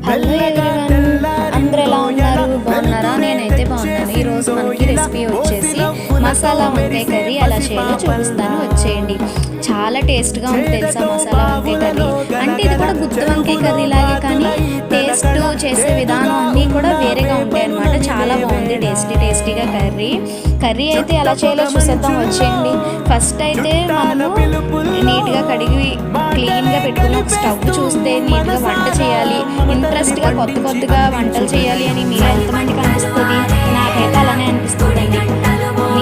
Hello everyone, అందరూ ఎలా ఉన్నారు? బాగున్నారా? నేనైతే బాగున్నాను. ఈరోజు మనకి రెసిపీ వచ్చేసి మసాలా వంకాయ కర్రీ ఎలా చేయాలో చూపిస్తాను, వచ్చేయండి. చాలా టేస్ట్గా ఉంటుంది తెలుసా మసాలా వంకాయ కర్రీ. అంటే ఇది కూడా గుత్తి వంకాయ కర్రీ లాగే, కానీ టేస్ట్ చేసే విధానం అన్నీ కూడా వేరేగా ఉంటాయి అన్నమాట. చాలా బాగుంది, టేస్టీగా కర్రీ అయితే ఎలా చేయాలో చూసేద్దాం, వచ్చేయండి. ఫస్ట్ అయితే మనము నీట్గా కడిగి క్లీన్గా పెట్టుకుని ఒక స్టవ్ చూస్తే నీట్గా వంట చేయాలి, ఇంట్రెస్ట్గా కొత్తగా వంటలు చేయాలి అని మీరు ఎంతమందికి అనిపిస్తుంది? నాకైతే అలానే అనిపిస్తుందండి.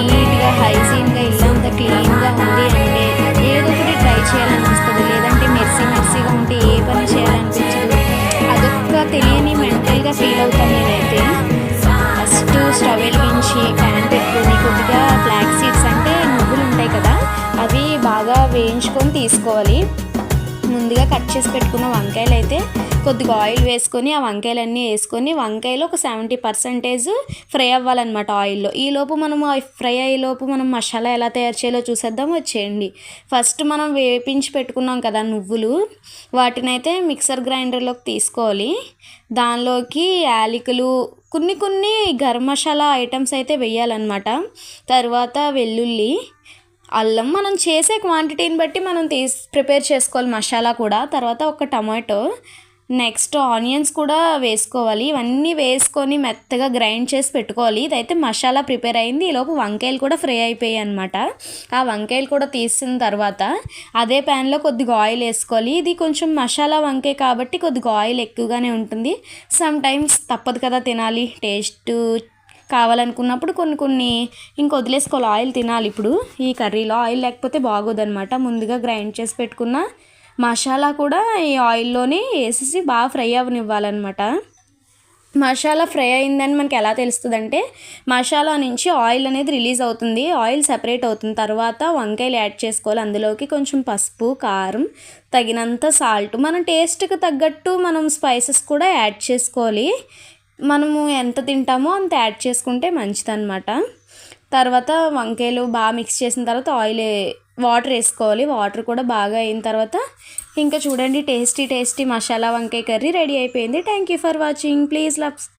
నీట్గా హైజీన్గా ఇల్లంతా క్లీన్గా ఉంది అంటే ఏదో ఒకటి ట్రై చేయాలనిపిస్తుంది, లేదంటే మెర్సీగా ఉంటే ఏ పని చేయాలనిపించదు. అదొక్క తెలియని మెంటల్గా ఫీల్ అవుతాను నేనైతే. ఫస్ట్ స్టవ్ వెలిగించి ప్యాన్ పెట్టుకొని కొద్దిగా ఫ్లాక్ సీడ్స్ అంటే నువ్వులు ఉంటాయి కదా, అవి బాగా వేయించుకొని తీసుకోవాలి. ముందుగా కట్ చేసి పెట్టుకున్న వంకాయలు అయితే కొద్దిగా ఆయిల్ వేసుకొని ఆ వంకాయలన్నీ వేసుకొని వంకాయలు ఒక 70% ఫ్రై అవ్వాలన్నమాట ఆయిల్లో. ఈలోపు మనం ఫ్రై అయ్యేలోపు మనం మసాలా ఎలా తయారు చేయాలో చూసేద్దాం, వచ్చేయండి. ఫస్ట్ మనం వేపించి పెట్టుకున్నాం కదా నువ్వులు, వాటినైతే మిక్సర్ గ్రైండర్లోకి తీసుకోవాలి. దానిలోకి యాలకులు, కొన్ని గరం మసాలా ఐటమ్స్ అయితే వేయాలన్నమాట. తర్వాత వెల్లుల్లి, అల్లం మనం చేసే క్వాంటిటీని బట్టి మనం ప్రిపేర్ చేసుకోవాలి మసాలా కూడా. తర్వాత ఒక టమాటో, నెక్స్ట్ ఆనియన్స్ కూడా వేసుకోవాలి. ఇవన్నీ వేసుకొని మెత్తగా గ్రైండ్ చేసి పెట్టుకోవాలి. ఇదైతే మసాలా ప్రిపేర్ అయింది. ఈలోపు వంకాయలు కూడా ఫ్రై అయిపోయాయి అనమాట. ఆ వంకాయలు కూడా తీసిన తర్వాత అదే ప్యాన్లో కొద్దిగా ఆయిల్ వేసుకోవాలి. ఇది కొంచెం మసాలా వంకాయ కాబట్టి కొద్దిగా ఆయిల్ ఎక్కువగానే ఉంటుంది. సమ్ టైమ్స్ తప్పదు కదా, తినాలి, టేస్ట్ కావాలనుకున్నప్పుడు కొన్ని ఇంక వదిలేసుకోవాలి, ఆయిల్ తినాలి. ఇప్పుడు ఈ కర్రీలో ఆయిల్ లేకపోతే బాగోదన్నమాట. ముందుగా గ్రైండ్ చేసి పెట్టుకున్న మసాలా కూడా ఈ ఆయిల్లోనే వేసేసి బాగా ఫ్రై అవ్వనివ్వాలన్నమాట. మసాలా ఫ్రై అయిందని మనకి ఎలా తెలుస్తుందంటే మసాలా నుంచి ఆయిల్ అనేది రిలీజ్ అవుతుంది, ఆయిల్ సెపరేట్ అవుతుంది. తర్వాత వంకాయలు యాడ్ చేసుకోవాలి. అందులోకి కొంచెం పసుపు, కారం, తగినంత సాల్ట్, మన టేస్ట్కి తగ్గట్టు మనం స్పైసెస్ కూడా యాడ్ చేసుకోవాలి. మనము ఎంత తింటామో అంత యాడ్ చేసుకుంటే మంచిదన్నమాట. తర్వాత వంకాయలు బాగా మిక్స్ చేసిన తర్వాత వాటర్ వేసుకోవాలి. వాటర్ కూడా బాగా అయిన తర్వాత ఇంకా చూడండి, టేస్టీ మసాలా వంకాయ కర్రీ రెడీ అయిపోయింది. Thank you for watching. Please love